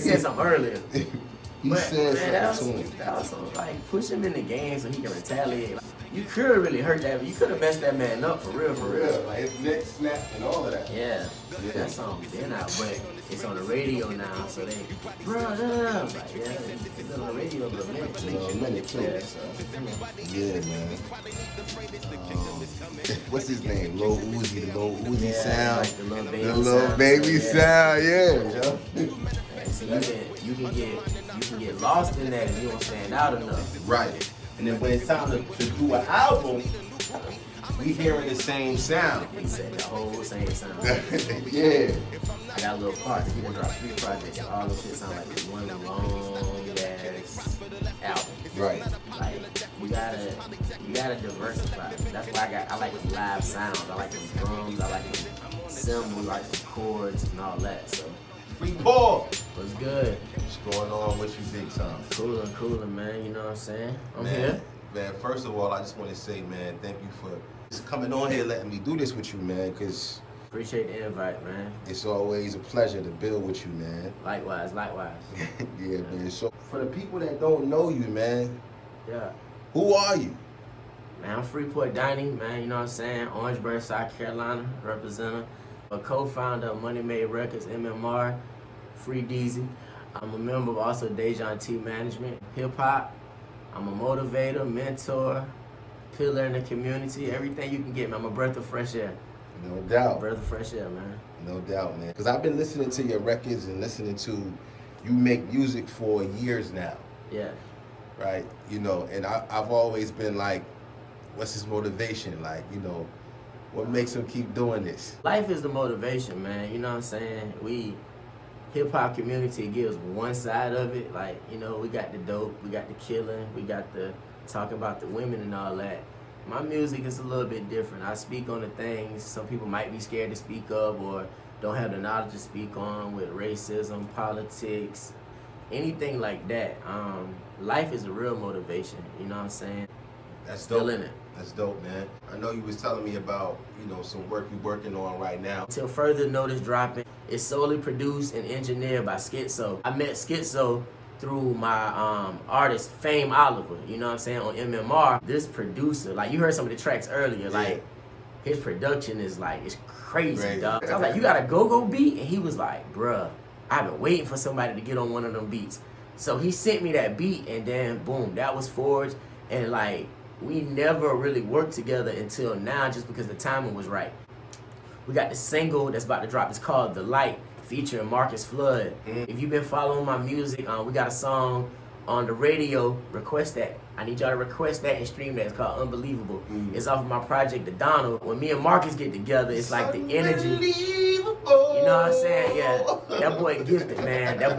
said something earlier. He said something to him. That was like push him in the game so he can retaliate. Like, you could have really hurt that. You could have messed that man up for real. Like his neck snapped and all of that. Yeah. That song been out, but it's on the radio now, so they, bro, like, yeah, it's on the radio a minute too. Yeah, so, yeah, man. What's his name? Lil Uzi, the Lil Uzi sound. Like the little baby sound, yeah. So you can get lost in that if you don't stand out enough. Right. And then when it's time to do an album, we hearing the same sound. He said the whole same sound. Yeah. I got a little part. He done dropped 3 projects. All this shit sound like one long ass album. Right. Like you gotta diversify. That's why I like the live sounds. I like the drums. I like the cymbals. I like the chords and all that. So FreePour. what's good? What's going on with you, big time? Coolin', man. You know what I'm saying? I'm man, here. Man, first of all, I just want to say, man, thank you for just coming on here, letting me do this with you, man, because appreciate the invite, man. It's always a pleasure to build with you, man. Likewise. Yeah, man. So for the people that don't know you, man, yeah, who are you? Man, I'm FreePour Donnie, man. You know what I'm saying? Orangeburg, South Carolina, representative. A co-founder of Money Made Records, MMR, Free Deezy. I'm a member of also Dejan T Management, hip hop. I'm a motivator, mentor, pillar in the community, everything you can get, man. I'm a breath of fresh air. No doubt. Breath of fresh air, man. No doubt, man. Because I've been listening to your records and listening to you make music for years now. Yeah. Right? You know, and I've always been like, what's his motivation? Like, you know, what makes him keep doing this? Life is the motivation, man. You know what I'm saying? We, hip-hop community gives one side of it. Like, you know, we got the dope, we got the killing, we got the talking about the women and all that. My music is a little bit different. I speak on the things some people might be scared to speak of or don't have the knowledge to speak on, with racism, politics, anything like that. Life is a real motivation, you know what I'm saying? That's Still dope. in it. That's dope, man. I know you was telling me about, you know, some work you're working on right now. Till further notice dropping, it's solely produced and engineered by Schizo. I met Schizo through my artist, Fame Oliver, you know what I'm saying, on MMR. This producer, like you heard some of the tracks earlier, like his production is like, it's crazy, dog. So I was like, you got a go-go beat? And he was like, bruh, I've been waiting for somebody to get on one of them beats. So he sent me that beat and then boom, that was forged. And like, we never really worked together until now just because the timing was right. We got the single that's about to drop. It's called The Light, featuring Marcus Flood. If you've been following my music, we got a song on the radio, request that. I need y'all to request that and stream that. It's called Unbelievable. It's off of my project, The Donald. When me and Marcus get together, it's like the energy. You know what I'm saying? Yeah, that boy gifted, man. That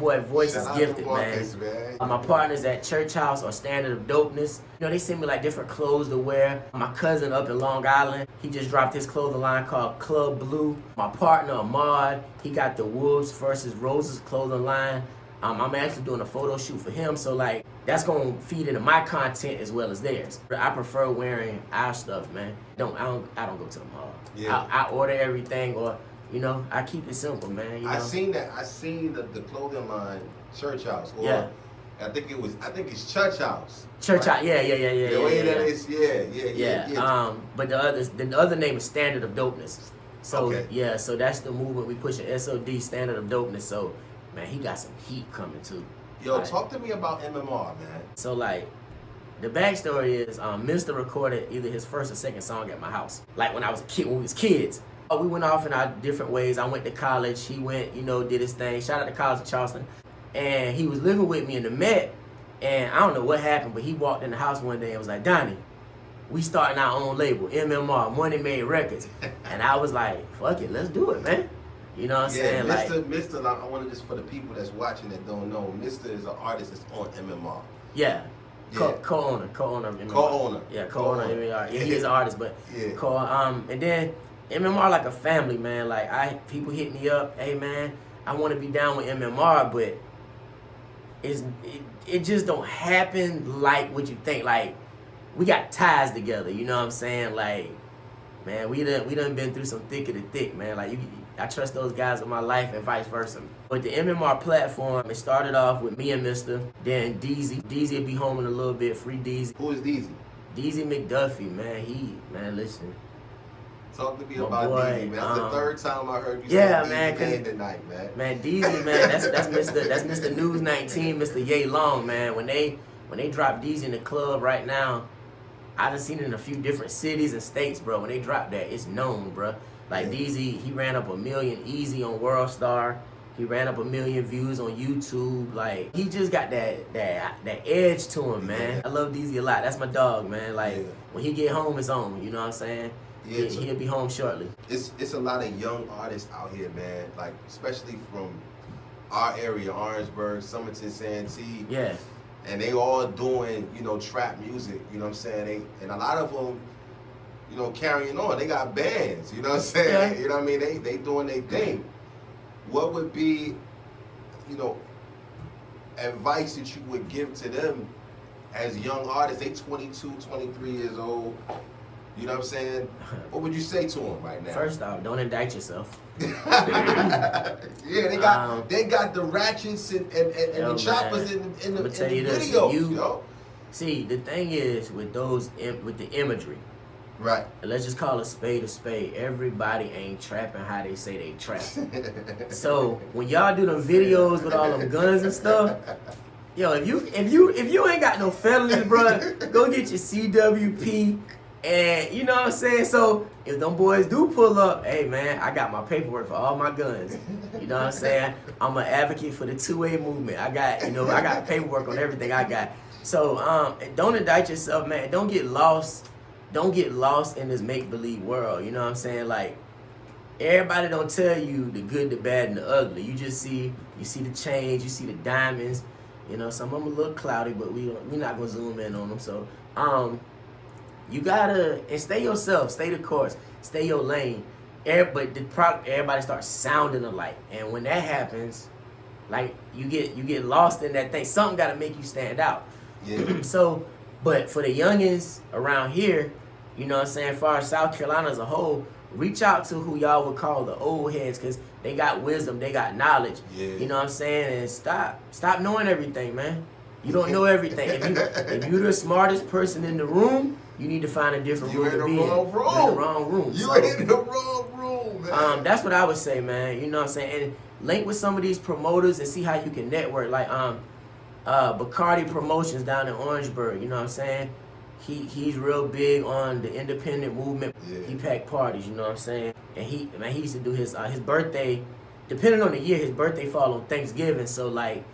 boy voice is gifted, Marcus, man. My partners at Church House are Standard of Dopeness. You know, they send me like different clothes to wear. My cousin up in Long Island, he just dropped his clothing line called Club Blue. My partner, Ahmad, he got the Wolves versus Roses clothing line. I'm actually doing a photo shoot for him, so like, that's gonna feed into my content as well as theirs. I prefer wearing our stuff, man. I don't go to the mall. Yeah. I order everything, or you know, I keep it simple, man. You know? I seen that. I seen the clothing line, Church House. Or yeah. I think it's Church House. Church House. Yeah. The way that is, yeah. But the other name is Standard of Dopeness. So okay. Yeah, so that's the movement we push, SOD, Standard of Dopeness. So man, he got some heat coming too. Yo, like, talk to me about MMR, man. So like, the backstory is Mr. recorded either his first or second song at my house. Like when I was a kid, when we was kids. We went off in our different ways. I went to college. He went, you know, did his thing. Shout out to College of Charleston. And he was living with me in the Met. And I don't know what happened, but he walked in the house one day and was like, Donnie, we starting our own label, MMR, Money Made Records. And I was like, fuck it, let's do it, man. You know what I'm saying? Mr. I want to just, for the people that's watching that don't know, Mr. is an artist that's on MMR. Yeah. Co-owner of MMR. Co-owner. Yeah, co-owner of MMR. Yeah, he is an artist, but yeah. And then MMR like a family, man. Like people hit me up, hey man, I want to be down with MMR, but it just don't happen like what you think. Like we got ties together, you know what I'm saying? Like, man, we done been through some thick of the thick, man. Like I trust those guys with my life and vice versa. With the MMR platform, it started off with me and Mister, then Deezy. Deezy will be home in a little bit, free Deezy. Who is Deezy? Deezy McDuffie, man, listen. Talk to me My about boy, Deezy, man. That's the third time I heard you yeah, say man, Deezy name tonight, man. Man, Deezy, man, that's Mr. News 19, Mr. Yay Long, man. When they drop Deezy in the club right now, I done seen it in a few different cities and states, bro. When they drop that, it's known, bro. Like Deezy, he ran up 1 million easy on World Star. He ran up 1 million views on YouTube. Like, he just got that edge to him, man. I love Deezy a lot. That's my dog, man. Like, when he get home, it's on. You know what I'm saying? Yeah, he'll be home shortly. It's a lot of young artists out here, man. Like, especially from our area, Orangeburg, Somerton, Santee. Yeah. And they all doing, you know, trap music. You know what I'm saying? And a lot of them, you know, carrying on. They got bands. You know what I'm saying? Yeah. You know what I mean? They doing their thing. What would be, you know, advice that you would give to them as young artists? They 22, 23 years old. You know what I'm saying? What would you say to them right now? First off, don't indict yourself. Yeah, they got the ratchets and the choppers in the videos, yo. See, the thing is with the imagery. Right. Let's just call a spade a spade. Everybody ain't trapping how they say they trap. So when y'all do them videos with all them guns and stuff, yo, if you ain't got no felonies, bro, go get your CWP. And you know what I'm saying? So if them boys do pull up, hey man, I got my paperwork for all my guns. You know what I'm saying? I'm an advocate for the 2A movement. I got paperwork on everything I got. So don't indict yourself, man. Don't get lost. Don't get lost in this make-believe world. You know what I'm saying? Like, everybody don't tell you the good, the bad, and the ugly. You just see the change, you see the diamonds. You know, some of them a little cloudy, but we're not gonna zoom in on them. So you gotta and stay yourself, stay the course, stay your lane. Everybody starts sounding alike, and when that happens, like you get lost in that thing. Something gotta make you stand out. Yeah. So, but for the youngins around here, you know what I'm saying, as far as South Carolina as a whole, reach out to who y'all would call the old heads, because they got wisdom, they got knowledge. Yeah. You know what I'm saying? And stop knowing everything, man. You don't know everything. If you're the smartest person in the room, you need to find a different room to be in. You're in the wrong room. You're in the wrong room, man. That's what I would say, man. You know what I'm saying? And link with some of these promoters and see how you can network. Like Bacardi Promotions down in Orangeburg, you know what I'm saying? He's real big on the independent movement. Yeah. He packed parties, you know what I'm saying? And he used to do his birthday, depending on the year, his birthday fall on Thanksgiving. So like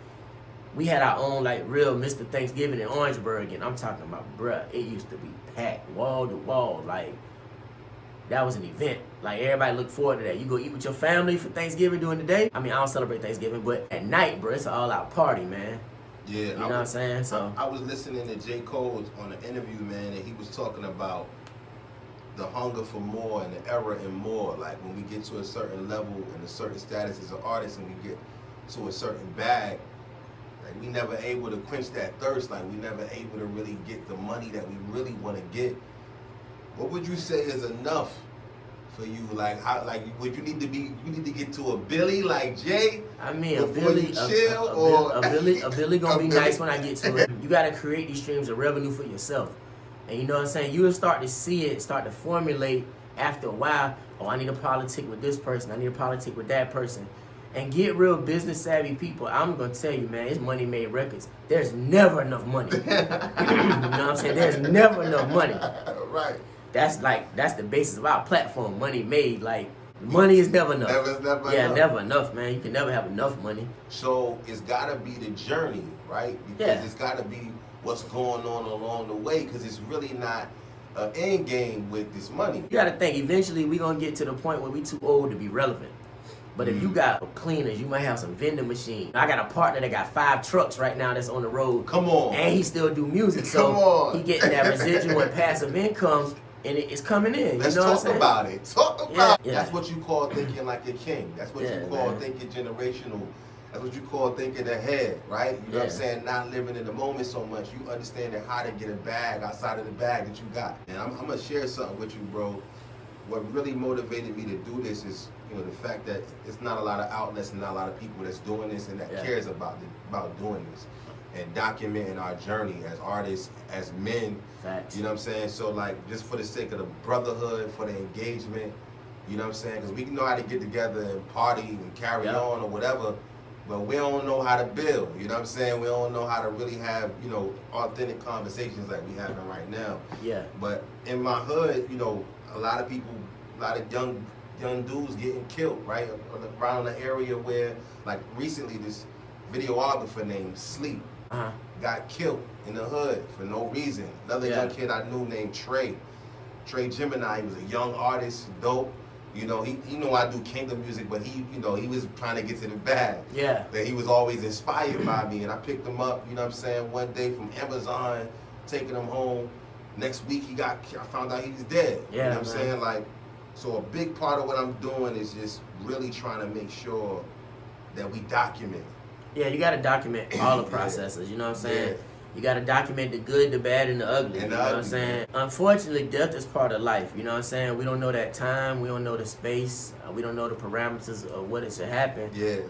we had our own like real Mr. Thanksgiving in Orangeburg, and I'm talking about, bruh, it used to be packed wall to wall. Like that was an event. Like everybody looked forward to that. You go eat with your family for Thanksgiving during the day. I mean, I don't celebrate Thanksgiving, but at night, bruh, it's an all-out party, man. Yeah, you know what I'm saying? So I was listening to J. Cole on an interview, man, and he was talking about the hunger for more and the error in more. Like when we get to a certain level and a certain status as an artist, and we get to a certain bag, like we never able to quench that thirst. Like we never able to really get the money that we really want to get. What would you say is enough for you? Like how? Like would you need to get to a Billy like Jay? I mean, a Billy gonna be nice when I get to it. You gotta create these streams of revenue for yourself, and you know what I'm saying. You'll start to see it, start to formulate after a while. Oh, I need a politic with this person. I need a politic with that person, and get real business savvy people. I'm gonna tell you, man, it's Money Made Records. There's never enough money. You know what I'm saying? There's never enough money. Right. That's the basis of our platform. Money made. Like money is never enough. Never yeah, enough. Never enough, man. You can never have enough money. So it's gotta be the journey, right? Because it's gotta be what's going on along the way. Because it's really not an end game with this money. You gotta think. Eventually, we gonna get to the point where we too old to be relevant. But if you got cleaners, you might have some vending machines. I got a partner that got 5 trucks right now that's on the road. Come on. And he still do music, so he getting that residual and passive income, and it's coming in. Let's you know talk about it. Talk about it. Yeah. That's what you call thinking like a king. That's what you call thinking generational. That's what you call thinking ahead, right? You know what I'm saying? Not living in the moment so much. You understanding how to get a bag outside of the bag that you got. And I'm going to share something with you, bro. what really motivated me to do this is, you know, the fact that it's not a lot of outlets and not a lot of people that's doing this and that cares about doing this and documenting our journey as artists, as men. Facts. You know what I'm saying? So like, just for the sake of the brotherhood, for the engagement, you know what I'm saying? Because we know how to get together and party and carry on or whatever, but we don't know how to build. You know what I'm saying? We don't know how to really have, you know, authentic conversations like we having right now. Yeah. But in my hood, you know, a lot of people, a lot of young dudes getting killed, right? Around the area where, like recently, this videographer named Sleep got killed in the hood for no reason. Another young kid I knew named Trey Gemini, he was a young artist, dope. You know, he know I do kingdom music, but he, you know, he was trying to get to the bag. Yeah. That he was always inspired by me, and I picked him up, you know what I'm saying, one day from Amazon, taking him home. Next week I found out he was dead. Yeah, you know what I'm saying? Like, so a big part of what I'm doing is just really trying to make sure that we document. Yeah, you got to document all the processes, you know what I'm saying? Yeah. You got to document the good, the bad, and the ugly, you know what I'm saying? Unfortunately, death is part of life, you know what I'm saying? We don't know that time, we don't know the space, we don't know the parameters of what it should happen. Yeah.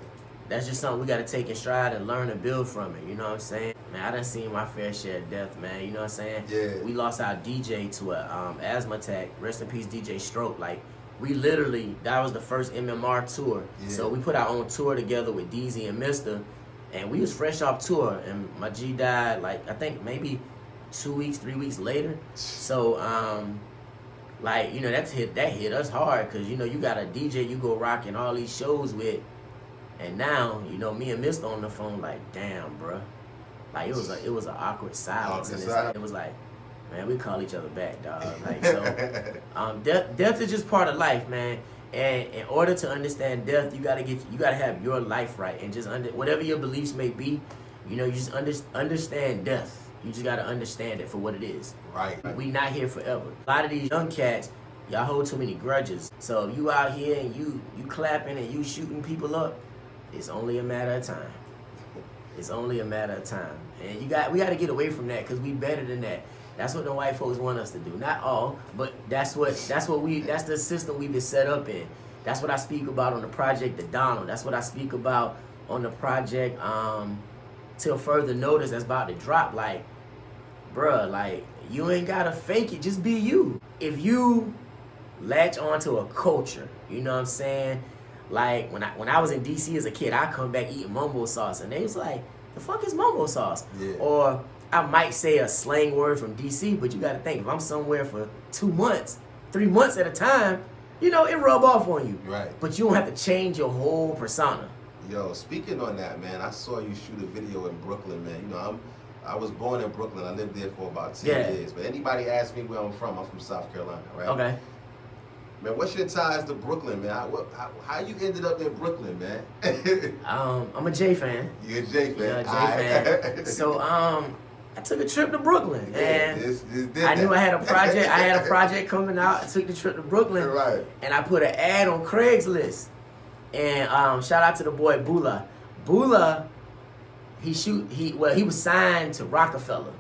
That's just something we got to take in stride and learn and build from it, you know what I'm saying? Man, I done seen my fair share of death, man, you know what I'm saying? Yeah. We lost our DJ to a asthma attack. Rest in peace, DJ Stroke. Like, we literally, that was the first MMR tour. Yeah. So we put our own tour together with DZ and Mr., and we was fresh off tour, and my G died, like, I think maybe 2 weeks, 3 weeks later. So, like, you know, that hit us hard, because, you know, you got a DJ you go rocking all these shows with, and now, you know, me and Mr. on the phone, like, damn, bruh. Like, it was an awkward silence. It was like, man, we call each other back, dog. Like, so, death is just part of life, man. And in order to understand death, you gotta have your life right, and just whatever your beliefs may be, you know, you just understand death. You just gotta understand it for what it is. Right. We not here forever. A lot of these young cats, y'all hold too many grudges. So if you out here and you clapping and you shooting people up, it's only a matter of time. It's only a matter of time. And we gotta get away from that, because we better than that. That's what the white folks want us to do. Not all, but that's the system we've been set up in. That's what I speak about on the project, the Donald. That's what I speak about on the project, Till Further Notice, that's about to drop. Like, bruh, like, you ain't gotta fake it, just be you. If you latch onto a culture, you know what I'm saying? Like, when I was in DC as a kid, I come back eating mumbo sauce, and they was like, the fuck is mumbo sauce? Yeah. Or I might say a slang word from DC, but you gotta think, if I'm somewhere for 2 months, 3 months at a time, you know, it rub off on you. Right. But you don't have to change your whole persona. Yo, speaking on that, man, I saw you shoot a video in Brooklyn, man. You know, I was born in Brooklyn. I lived there for about 10 years. But anybody ask me where I'm from South Carolina, right? Okay. Man, what's your ties to Brooklyn, man? How you ended up in Brooklyn, man? I'm a J fan. You're a J fan. Yeah, J fan. So, I took a trip to Brooklyn, and I knew I had a project. I had a project coming out. I took the trip to Brooklyn, right? And I put an ad on Craigslist. And shout out to the boy Bula. Bula, he was signed to Rockefeller,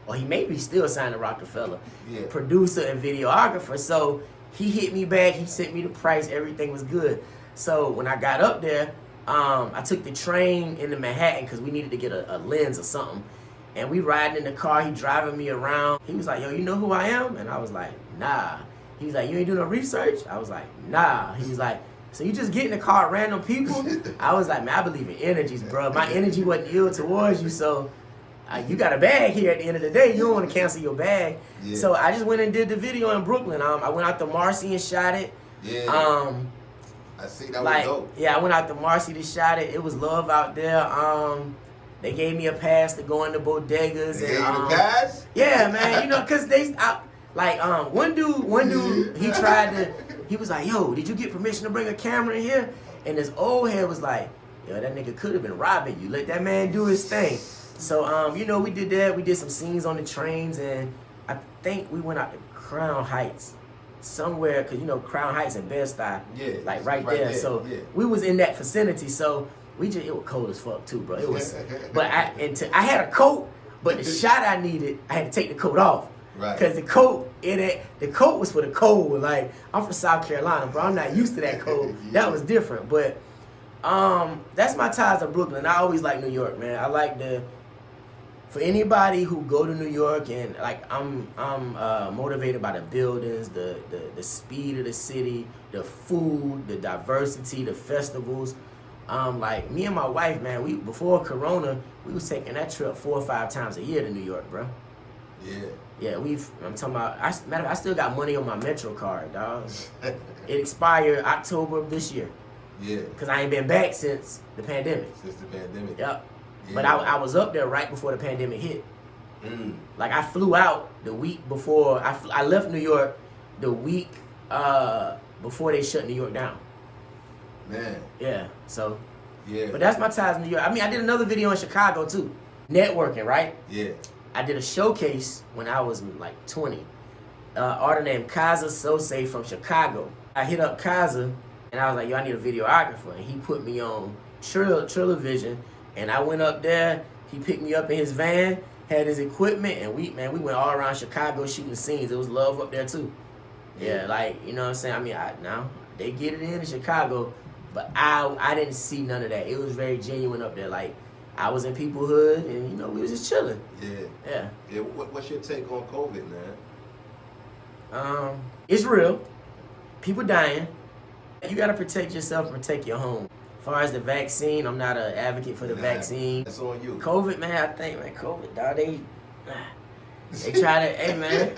or he may be still signed to Rockefeller. Yeah. Producer and videographer. So he hit me back. He sent me the price. Everything was good. So when I got up there, I took the train into Manhattan because we needed to get a lens or something. And we riding in the car, he driving me around. He was like, yo, you know who I am? And I was like, nah. He was like, you ain't doing no research? I was like, nah. He was like, so you just get in the car at random people? I was like, man, I believe in energies, bro. My energy wasn't ill towards you, so you got a bag here at the end of the day. You don't want to cancel your bag. Yeah. So I just went and did the video in Brooklyn. I went out to Marcy and shot it. Yeah. I see, that was dope. Yeah, I went out to Marcy to shot it. It was love out there. They gave me a pass to go into bodegas. They gave you a pass? Yeah, man. You know, because one dude, he was like, yo, did you get permission to bring a camera in here? And this old head was like, yo, that nigga could have been robbing you. Let that man do his thing. So, you know, we did that. We did some scenes on the trains, and I think we went out to Crown Heights. Somewhere, because, you know, Crown Heights and Bed-Stuy, like right there. So we was in that vicinity, so it was cold as fuck too, bro. It was, but I had a coat, but the shot I needed, I had to take the coat off. Right. Cause the coat, the coat was for the cold. Like, I'm from South Carolina, bro. I'm not used to that cold. Yeah. That was different. But that's my ties to Brooklyn. I always like New York, man. I like for anybody who go to New York, and like I'm motivated by the buildings, the speed of the city, the food, the diversity, the festivals. Like me and my wife, man, before Corona, we was taking that trip 4 or 5 times a year to New York, bro. Yeah. Yeah, I'm talking about. I still got money on my Metro card, dog. It expired October of this year. Yeah. Cause I ain't been back since the pandemic. Since the pandemic. Yep. Yeah. But I was up there right before the pandemic hit. Mm. Like I flew out the week before. I left New York the week before they shut New York down. Man. Yeah. So. Yeah. But that's my ties in New York. I mean, I did another video in Chicago too. Networking, right? Yeah. I did a showcase when I was like 20. Artist named Kaza Sose from Chicago. I hit up Kaza and I was like, yo, I need a videographer. And he put me on Trillavision. And I went up there. He picked me up in his van, had his equipment, and we went all around Chicago shooting scenes. It was love up there too. Yeah, like, you know what I'm saying? I mean, now they get it in Chicago, but I didn't see none of that. It was very genuine up there. Like, I was in people hood, and you know, we was just chilling. Yeah. Yeah. Yeah. What's your take on COVID, man? It's real. People dying. You gotta protect yourself and protect your home. As far as the vaccine, I'm not an advocate for the vaccine. That's on you. COVID, man, I think, man, COVID, dog, they try to, hey, man,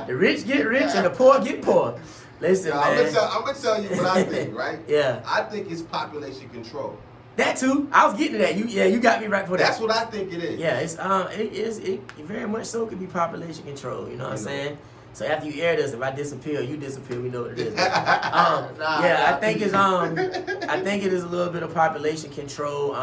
the rich get rich and the poor get poor. Listen, Now, man. I'm gonna tell you what I think, right? Yeah. I think it's population control. That too. I was getting to that. You got me right for that. That's what I think it is. Yeah, it very much so could be population control. You know what I'm saying? So after you air this, if I disappear, you disappear. We know what it is. I think it is a little bit of population control.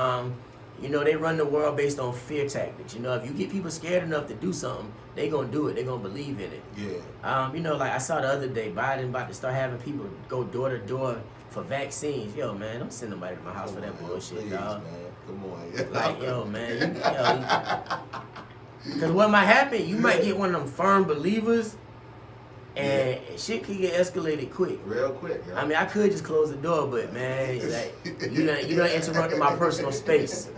You know, they run the world based on fear tactics. You know, if you get people scared enough to do something, they gonna do it. They gonna believe in it. Yeah. You know, like I saw the other day, Biden about to start having people go door to door for vaccines. Yo, man, don't send nobody to my house for that bullshit, please, dog. Man. Come on. Like, yo, man, because what might happen, you might get one of them firm believers, and shit could get escalated quick. Real quick, yo. I mean, I could just close the door, but man, like you done interrupted my personal space.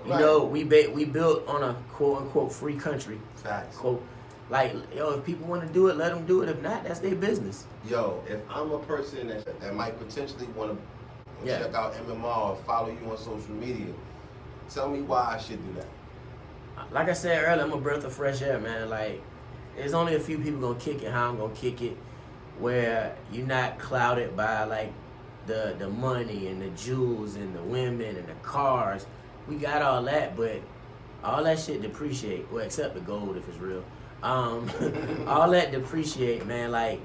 You know, we built on a quote unquote free country. Facts. Quote, like, yo, if people want to do it, let them do it. If not, that's their business. Yo, if I'm a person that might potentially want to check out MMR or follow you on social media, tell me why I should do that. Like I said earlier, I'm a breath of fresh air, man. Like, there's only a few people gonna kick it how I'm gonna kick it, where you're not clouded by like the money and the jewels and the women and the cars. We got all that, but all that shit depreciate. Well, except the gold if it's real. All that depreciate, man. Like,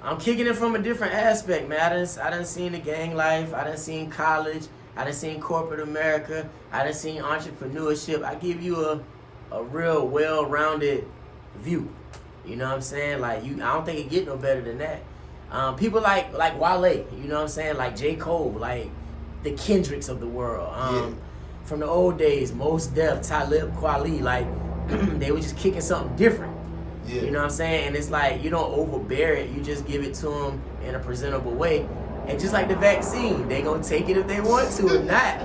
I'm kicking it from a different aspect, man. I done seen the gang life. I done seen college. I done seen corporate America. I done seen entrepreneurship. I give you a real well-rounded view. You know what I'm saying? Like, I don't think it get no better than that. People like Wale, you know what I'm saying? Like J. Cole, like the Kendricks of the world. From the old days, Mos Def, Talib Kweli, like they were just kicking something different. Yeah. You know what I'm saying? And it's like, you don't overbear it. You just give it to them in a presentable way. And just like the vaccine, they gonna take it if they want to. If not,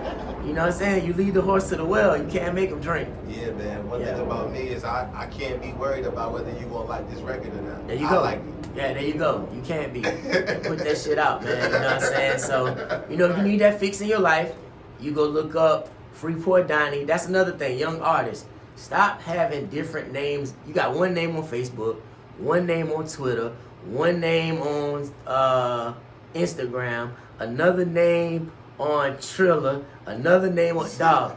you know what I'm saying? You lead the horse to the well. You can't make them drink. Yeah, man. One thing about me is I can't be worried about whether you gonna like this record or not. There you go. I like it. Yeah, there you go. You can't be. Put that shit out, man. You know what I'm saying? So, you know, if you need that fix in your life, you go look up FreePour Donnie. That's another thing, young artists. Stop having different names. You got one name on Facebook, one name on Twitter, one name on Instagram, another name on Triller, another name on dog.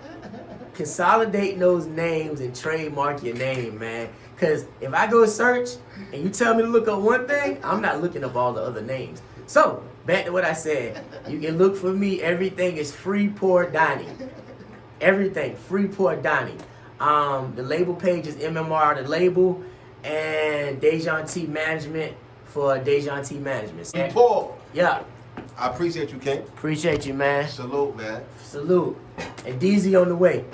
Consolidate those names and trademark your name, man. Because if I go search and you tell me to look up one thing, I'm not looking up all the other names. So, back to what I said. You can look for me. Everything is FreePour Donnie. Everything, FreePour Donnie. The label page is MMR, the label, and Dejan T Management for Dejan T Management. Paul. Yeah. I appreciate you, King. Appreciate you, man. Salute, man. Salute. And DZ on the way.